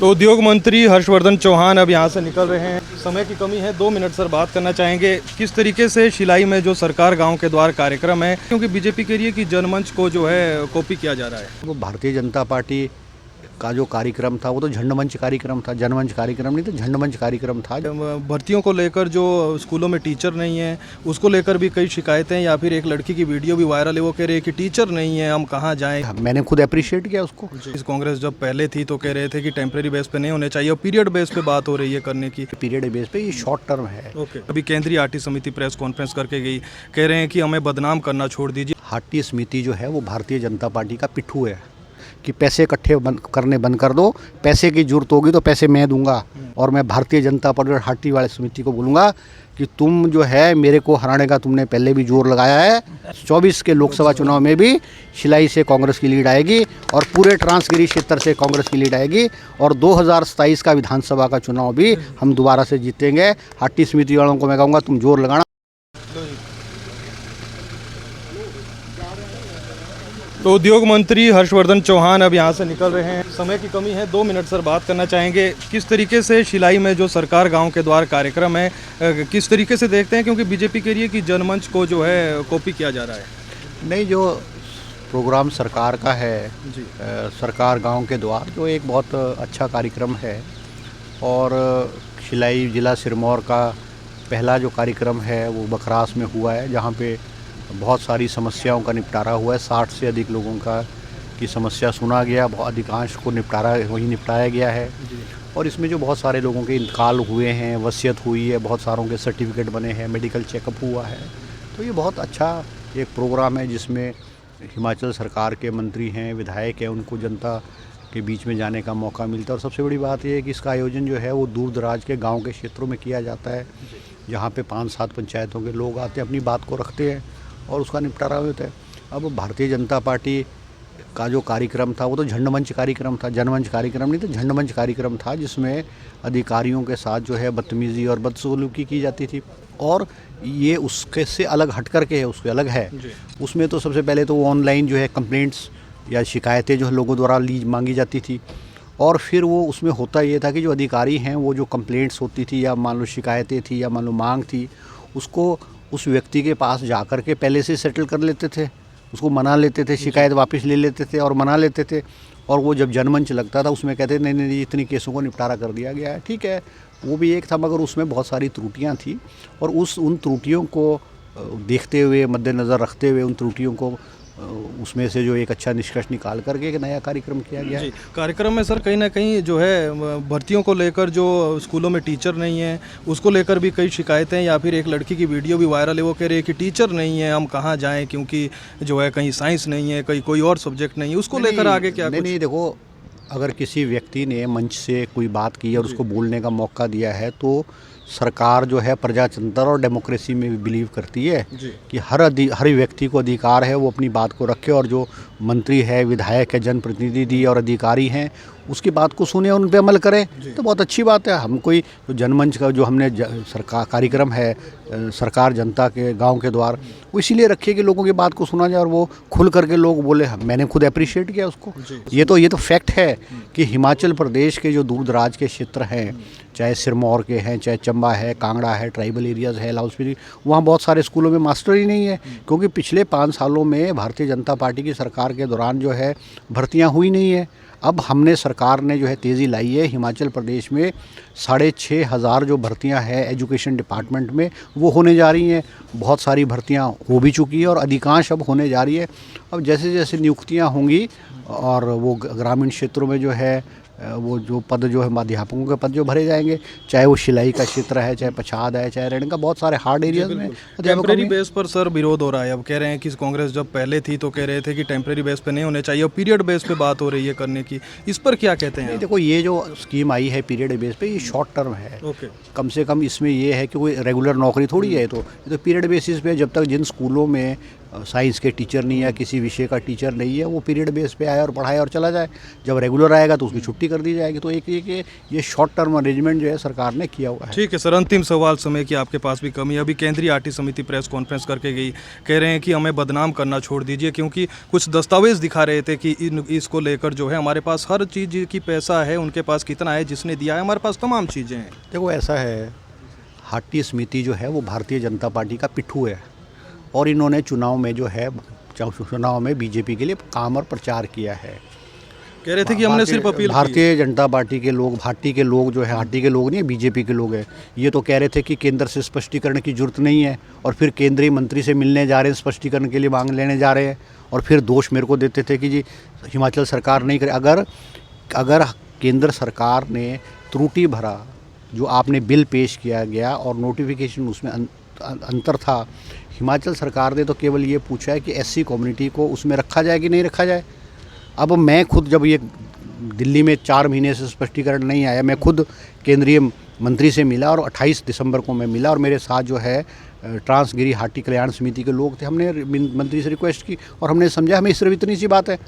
तो उद्योग मंत्री हर्षवर्धन चौहान अब यहाँ से निकल रहे हैं। समय की कमी है, 2 मिनट सर बात करना चाहेंगे किस तरीके से शिलाई में जो सरकार गांव के द्वार कार्यक्रम है, क्योंकि बीजेपी कह रही है कि जनमंच को जो है कॉपी किया जा रहा है। वो भारतीय जनता पार्टी का जो कार्यक्रम था वो तो झंडमंच कार्यक्रम था, जनमंच कार्यक्रम नहीं, तो झंडमंच कार्यक्रम था। भर्तियों को लेकर जो स्कूलों में टीचर नहीं है उसको लेकर भी कई शिकायतें, या फिर एक लड़की की वीडियो भी वायरल है, वो कह रहे हैं कि टीचर नहीं है, हम कहाँ जाएं। मैंने खुद अप्रिशिएट किया उसको। इस कांग्रेस जब पहले थी तो कह रहे थे कि टेम्परेरी बेस पे नहीं होने चाहिए और पीरियड बेस पे बात हो रही है करने की। पीरियड बेस पे ये शॉर्ट टर्म है। अभी केंद्रीय आरटी समिति प्रेस कॉन्फ्रेंस करके गई, कह रहे हैं कि हमें बदनाम करना छोड़ दीजिए। आरटी समिति जो है वो भारतीय जनता पार्टी का पिट्ठू है कि पैसे इकट्ठे करने बंद कर दो, पैसे की जरूरत होगी तो पैसे मैं दूंगा। और मैं भारतीय जनता पार्टी और आरटी वाले समिति को बोलूँगा कि तुम जो है मेरे को हराने का तुमने पहले भी जोर लगाया है। 24 के लोकसभा चुनाव में भी शिलाई से कांग्रेस की लीड आएगी और पूरे ट्रांसगिरी क्षेत्र से कांग्रेस की लीड आएगी, और 2027 का विधानसभा का चुनाव भी हम दोबारा से जीतेंगे। आरटी समिति वालों को मैं कहूँगा तुम जोर लगाना। तो उद्योग मंत्री हर्षवर्धन चौहान अब यहाँ से निकल रहे हैं। समय की कमी है, 2 मिनट सर बात करना चाहेंगे किस तरीके से शिलाई में जो सरकार गांव के द्वार कार्यक्रम है, किस तरीके से देखते हैं, क्योंकि बीजेपी कह रही है कि जनमंच को जो है कॉपी किया जा रहा है। नहीं, जो प्रोग्राम सरकार का है जी, सरकार गांव के द्वार, जो एक बहुत अच्छा कार्यक्रम है। और शिलाई जिला सिरमौर का पहला जो कार्यक्रम है वो बखरास में हुआ है, जहाँ पे बहुत सारी समस्याओं का निपटारा हुआ है। 60 से अधिक लोगों की समस्या सुना गया, बहुत अधिकांश को निपटाया गया है। और इसमें जो बहुत सारे लोगों के इंतकाल हुए हैं, वसीयत हुई है, बहुत सारों के सर्टिफिकेट बने हैं, मेडिकल चेकअप हुआ है। तो ये बहुत अच्छा एक प्रोग्राम है जिसमें हिमाचल सरकार के मंत्री हैं, विधायक हैं, उनको जनता के बीच में जाने का मौका मिलता है। और सबसे बड़ी बात यह है कि इसका आयोजन जो है वो दूर दराज के गाँव के क्षेत्रों में किया जाता है, जहाँ पे 5-7 पंचायतों के लोग आते हैं, अपनी बात को रखते हैं और उसका निपटारा होता है। अब भारतीय जनता पार्टी का जो कार्यक्रम था वो तो झंडमंच कार्यक्रम था, जनमंच कार्यक्रम नहीं, तो झंडमंच कार्यक्रम था, जिसमें अधिकारियों के साथ जो है बदतमीज़ी और बदसलूकी की जाती थी। और ये उसके से अलग हट कर के है, उसके अलग है। उसमें तो सबसे पहले तो ऑनलाइन जो है कंप्लेंट्स या शिकायतें जो लोगों द्वारा मांगी जाती थी, और फिर वो उसमें होता ये था कि जो अधिकारी हैं वो जो कंप्लेंट्स होती थी या मान लो शिकायतें थी या मान लो मांग थी, उसको उस व्यक्ति के पास जा कर के पहले से सेटल कर लेते थे, उसको मना लेते थे, शिकायत वापस ले लेते थे और मना लेते थे। और वो जब जनमंच लगता था उसमें कहते नहीं नहीं इतनी केसों को निपटारा कर दिया गया है, ठीक है, वो भी एक था, मगर उसमें बहुत सारी त्रुटियां थी। और उन त्रुटियों को देखते हुए, मद्देनज़र रखते हुए, उन त्रुटियों को उसमें से जो एक अच्छा निष्कर्ष निकाल करके एक नया कार्यक्रम किया गया है। कार्यक्रम में सर कहीं ना कहीं जो है भर्तियों को लेकर जो स्कूलों में टीचर नहीं है उसको लेकर भी कई शिकायतें, या फिर एक लड़की की वीडियो भी वायरल है, वो कह रही है कि टीचर नहीं है, हम कहाँ जाएं, क्योंकि जो है कहीं साइंस नहीं है, कहीं कोई और सब्जेक्ट नहीं है, उसको लेकर आगे क्या? नहीं, देखो, अगर किसी व्यक्ति ने मंच से कोई बात की और उसको बोलने का मौका दिया है, तो सरकार जो है प्रजातंत्र और डेमोक्रेसी में भी बिलीव करती है कि हर व्यक्ति को अधिकार है वो अपनी बात को रखे, और जो मंत्री है, विधायक है, जनप्रतिनिधि और अधिकारी हैं उसकी बात को सुने और उन पर अमल करें, तो बहुत अच्छी बात है। हम कोई जो जनमंच का जो हमने सरकार कार्यक्रम है सरकार जनता के गांव के द्वार, वो इसीलिए रखिए कि लोगों की बात को सुना जाए और वो खुल करके लोग बोले। मैंने खुद अप्रिशिएट किया उसको। ये तो फैक्ट है कि हिमाचल प्रदेश के जो दूर दराज के क्षेत्र हैं, चाहे सिरमौर के हैं, चाहे चंबा है, कांगड़ा है, ट्राइबल एरियाज़ है, लाहौल स्पीति, वहाँ बहुत सारे स्कूलों में मास्टर ही नहीं है, क्योंकि पिछले 5 सालों में भारतीय जनता पार्टी की सरकार के दौरान जो है भर्तियाँ हुई नहीं है। अब हमने सरकार ने जो है तेज़ी लाई है, हिमाचल प्रदेश में 6,500 जो भर्तियां हैं एजुकेशन डिपार्टमेंट में वो होने जा रही हैं। बहुत सारी भर्तियां हो भी चुकी है और अधिकांश अब होने जा रही है। अब जैसे जैसे नियुक्तियां होंगी और वो ग्रामीण क्षेत्रों में जो है वो जो पद जो है अध्यापकों के पद जो भरे जाएंगे, चाहे वो शिलाई का क्षेत्र है, चाहे पछाद है, चाहे रेणका, बहुत सारे हार्ड एरियाज में टेम्परेरी बेस पर सर विरोध हो रहा है। अब कह रहे हैं कि कांग्रेस जब पहले थी तो कह रहे थे कि टेम्परेरी बेस पे नहीं होने चाहिए और पीरियड बेस पे बात हो रही है करने की, इस पर क्या कहते हैं? देखो, ये जो स्कीम आई है पीरियड बेस पे, ये शॉर्ट टर्म है। कम से कम इसमें ये है कि कोई रेगुलर नौकरी थोड़ी है, ये तो पीरियड बेसिस पे, जब तक जिन स्कूलों में साइंस के टीचर नहीं है, किसी विषय का टीचर नहीं है, वो पीरियड बेस पे आए और पढ़ाए और चला जाए। जब रेगुलर आएगा तो उसकी छुट्टी कर दी जाएगी। तो एक ये शॉर्ट टर्म अरेंजमेंट जो है सरकार ने किया हुआ है। ठीक है सर, अंतिम सवाल, समय की आपके पास भी कमी है। अभी केंद्रीय आरटी समिति प्रेस कॉन्फ्रेंस करके गई, कह रहे हैं कि हमें बदनाम करना छोड़ दीजिए, क्योंकि कुछ दस्तावेज दिखा रहे थे कि इसको लेकर जो है हमारे पास हर चीज़ की पैसा है, उनके पास कितना है, जिसने दिया है, हमारे पास तमाम चीज़ें हैं। देखो ऐसा है, हाटी समिति जो है वो भारतीय जनता पार्टी का पिट्ठू है और इन्होंने चुनाव में बीजेपी के लिए काम और प्रचार किया है। कह रहे थे कि हमने सिर्फ अपील की। भारतीय जनता पार्टी के लोग, हाटी के लोग जो है, हाटी के लोग नहीं, बीजेपी के लोग हैं, ये तो कह रहे थे कि केंद्र से स्पष्टीकरण की जरूरत नहीं है, और फिर केंद्रीय मंत्री से मिलने जा रहे हैं, स्पष्टीकरण के लिए मांग लेने जा रहे हैं, और फिर दोष मेरे को देते थे कि जी हिमाचल सरकार नहीं करे। अगर केंद्र सरकार ने त्रुटि भरा जो आपने बिल पेश किया गया और नोटिफिकेशन उसमें अंतर था, हिमाचल सरकार ने तो केवल ये पूछा है कि एससी कम्युनिटी को उसमें रखा जाए कि नहीं रखा जाए। अब मैं खुद, जब ये दिल्ली में 4 महीने से स्पष्टीकरण नहीं आया, मैं खुद केंद्रीय मंत्री से मिला और 28 दिसंबर को मैं मिला, और मेरे साथ जो है ट्रांसगिरी हाटी कल्याण समिति के लोग थे। हमने मंत्री से रिक्वेस्ट की और हमने समझा हमें सिर्फ इतनी सी बात है।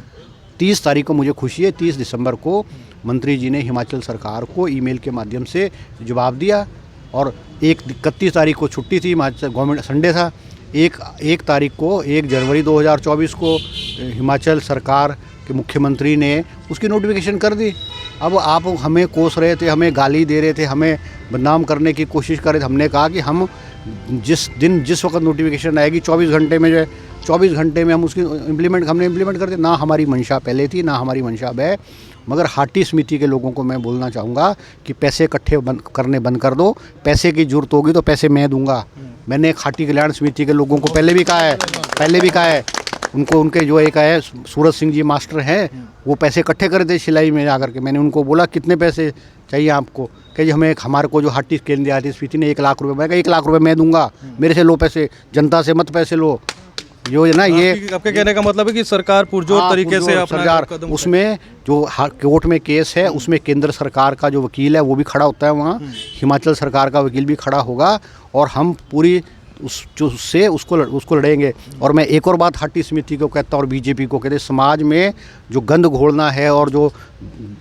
30 तारीख को मुझे खुशी है, 30 दिसंबर को मंत्री जी ने हिमाचल सरकार को ईमेल के माध्यम से जवाब दिया, और 31 तारीख को छुट्टी थी, हिमाचल गवर्नमेंट संडे था। 1 तारीख को 1 जनवरी 2024 को हिमाचल सरकार के मुख्यमंत्री ने उसकी नोटिफिकेशन कर दी। अब आप हमें कोस रहे थे, हमें गाली दे रहे थे, हमें बदनाम करने की कोशिश कर रहे थे। हमने कहा कि हम जिस वक्त नोटिफिकेशन आएगी 24 घंटे में जो है, 24 घंटे में हम उसकी हमने इम्प्लीमेंट कर दिया। ना हमारी मंशा पहले थी, ना हमारी मंशा अब है। मगर हाटी समिति के लोगों को मैं बोलना चाहूँगा कि पैसे इकट्ठे करने बंद कर दो। पैसे की जरूरत होगी तो पैसे मैं दूंगा। मैंने हाटी कल्याण समिति के लोगों को पहले भी कहा है, उनके जो एक है सूरज सिंह जी मास्टर हैं, वो पैसे इकट्ठे कर दे शिलाई में जाकर के। मैंने उनको बोला कितने पैसे चाहिए आपको, कि हमें हमारे को जो हाटी केंद्रीय आरटी समिति ने 1 लाख रुपये, मैं कहा 1 लाख रुपये मैं दूंगा, मेरे से लो पैसे, जनता से मत पैसे लो। जो है ना, ये आपके कहने का मतलब है कि सरकार पुरजोर तरीके से अपना कदम, उसमें जो कोर्ट में केस है उसमें केंद्र सरकार का जो वकील है वो भी खड़ा होता है वहाँ, हिमाचल सरकार का वकील भी खड़ा होगा, और हम पूरी उसको लड़ेंगे। और मैं एक और बात हाटी समिति को कहता हूँ और बीजेपी को कहते, समाज में जो गंद घोलना है और जो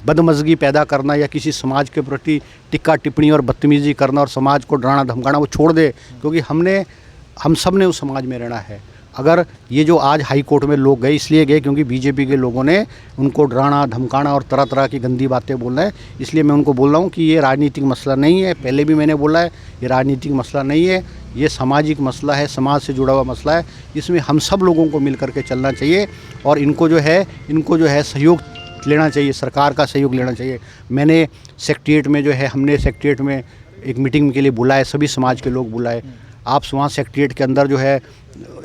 बदमज़गी पैदा करना या किसी समाज के प्रति टिक्का टिप्पणी और बदतमीज़ी करना और समाज को डराना धमकाना, वो छोड़ दे, क्योंकि हम सब ने उस समाज में रहना है। अगर ये जो आज हाई कोर्ट में लोग गए, इसलिए गए क्योंकि बीजेपी के लोगों ने उनको डराना धमकाना और तरह तरह की गंदी बातें बोलना है। इसलिए मैं उनको बोल रहा हूँ कि ये राजनीतिक मसला नहीं है, पहले भी मैंने बोला है, ये राजनीतिक मसला नहीं है, ये सामाजिक मसला है, समाज से जुड़ा हुआ मसला है। इसमें हम सब लोगों को मिल करके चलना चाहिए, और इनको जो है सहयोग लेना चाहिए, सरकार का सहयोग लेना चाहिए। मैंने सेक्रेटेरिएट में जो है, हमने सेक्रेटेरिएट में एक मीटिंग के लिए बुलाए, सभी समाज के लोग बुलाए। आप वहाँ सेक्रेटेरिएट के अंदर जो है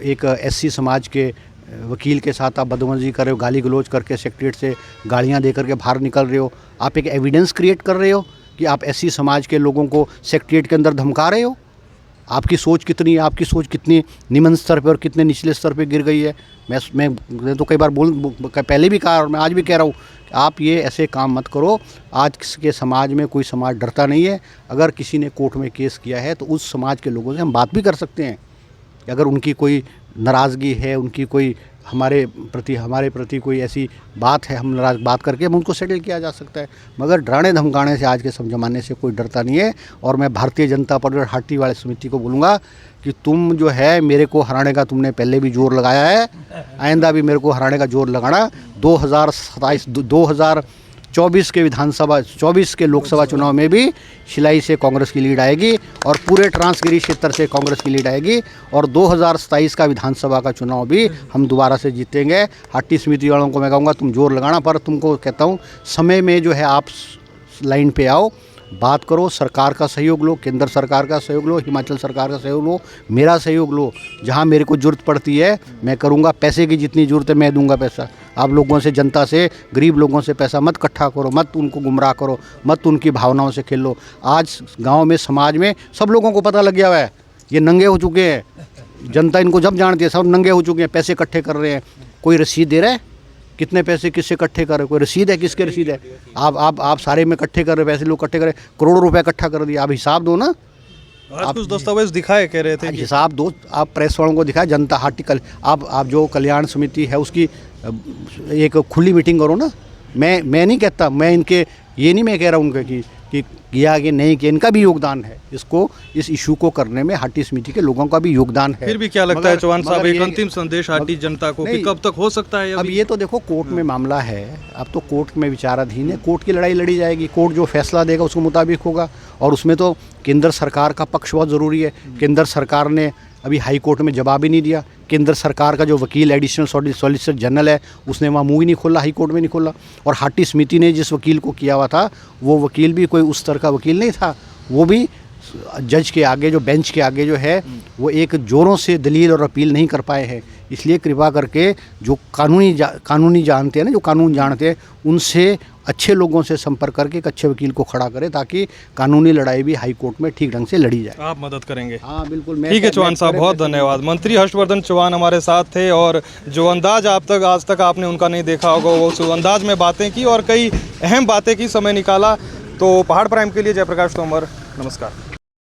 एक एससी समाज के वकील के साथ आप बदतमीजी कर रहे हो, गाली गलौज करके सेक्रेटेरिएट से गालियाँ दे करके बाहर निकल रहे हो। आप एक एविडेंस क्रिएट कर रहे हो कि आप एससी समाज के लोगों को सेक्रेटेरिएट के अंदर धमका रहे हो। आपकी सोच कितनी निम्न स्तर पे और कितने निचले स्तर पे गिर गई है। मैं तो कई बार पहले भी कहा और मैं आज भी कह रहा हूँ, आप ये ऐसे काम मत करो। आज के समाज में कोई समाज डरता नहीं है। अगर किसी ने कोर्ट में केस किया है तो उस समाज के लोगों से हम बात भी कर सकते हैं। अगर उनकी कोई नाराज़गी है, उनकी कोई हमारे प्रति कोई ऐसी बात है, हम नाराज़ बात करके हम उनको सेटल किया जा सकता है। मगर डराने धमकाने से आज के ज़माने से कोई डरता नहीं है। और मैं भारतीय जनता पार्टी और हाटी वाले समिति को बोलूँगा कि तुम जो है मेरे को हराने का तुमने पहले भी जोर लगाया है, आइंदा भी मेरे को हराने का जोर लगाना। 2024 के विधानसभा 24 के लोकसभा चुनाव में भी शिलाई से कांग्रेस की लीड आएगी और पूरे ट्रांसगिरी क्षेत्र से कांग्रेस की लीड आएगी, और 2027 का विधानसभा का चुनाव भी हम दोबारा से जीतेंगे। हाटी समिति वालों को मैं कहूँगा तुम जोर लगाना, पर तुमको कहता हूँ समय में जो है आप लाइन पे आओ, बात करो, सरकार का सहयोग लो, केंद्र सरकार का सहयोग लो, हिमाचल सरकार का सहयोग लो, मेरा सहयोग लो। जहाँ मेरे को ज़रूरत पड़ती है मैं करूँगा। पैसे की जितनी ज़रूरत है मैं दूंगा पैसा। आप लोगों से, जनता से, गरीब लोगों से पैसा मत इकट्ठा करो, मत उनको गुमराह करो, मत उनकी भावनाओं से खेलो। आज गाँव में, समाज में सब लोगों को पता लग गया हुआ है, ये नंगे हो चुके हैं। जनता इनको जब जानती है, सब नंगे हो चुके हैं, पैसे इकट्ठे कर रहे हैं। कोई रसीद दे रहा है कितने पैसे किससे इकट्ठे कर रहे, कोई रसीद है, किसके रसीद है? आप सारे में इकट्ठे कर रहे, पैसे लोग इकट्ठे कर रहे, करोड़ों रुपए इकट्ठा कर दिया। आप हिसाब दो ना, आज कुछ दस्तावेज दिखाए कह रहे थे कि हिसाब दो, आप प्रेस वालों को दिखाया, जनता हार्टिकल आप जो कल्याण समिति है उसकी एक खुली मीटिंग करो ना। मैं नहीं कहता, मैं इनके ये नहीं मैं कह रहा हूँ उनके कि किया कि नहीं कि इनका भी योगदान है, इस इशू को करने में हाटी समिति के लोगों का भी योगदान है। फिर भी क्या लगता है चौहान साहब, मगर एक ये- अंतिम संदेश हाटी जनता को कि कब तक हो सकता है अब अभी? ये तो देखो कोर्ट में मामला है, अब तो कोर्ट में विचाराधीन है, कोर्ट की लड़ाई लड़ी जाएगी, कोर्ट जो फैसला देगा उसके मुताबिक होगा। और उसमें तो केंद्र सरकार का पक्ष बहुत ज़रूरी है। केंद्र सरकार ने अभी हाई कोर्ट में जवाब ही नहीं दिया। केंद्र सरकार का जो वकील एडिशनल सॉलिसिटर जनरल है उसने वहाँ मुँह ही नहीं खोला, हाई कोर्ट में नहीं खोला। और हाटी समिति ने जिस वकील को किया हुआ था वो वकील भी कोई उस तरह का वकील नहीं था, वो भी जज के आगे, जो बेंच के आगे जो है वो एक जोरों से दलील और अपील नहीं कर पाए हैं। इसलिए कृपा करके जो कानूनी जानते हैं ना, जो कानून जानते हैं, उनसे अच्छे लोगों से संपर्क करके एक अच्छे वकील को खड़ा करें ताकि कानूनी लड़ाई भी हाई कोर्ट में ठीक ढंग से लड़ी जाए। आप मदद करेंगे? हाँ बिल्कुल। ठीक है चौहान साहब, बहुत धन्यवाद। मंत्री हर्षवर्धन चौहान हमारे साथ थे और जो अंदाज आज तक आपने उनका नहीं देखा होगा, वो उस अंदाज में बातें की और कई अहम बातें की, समय निकाला। तो पहाड़ प्राइम के लिए जयप्रकाश तोमर, नमस्कार।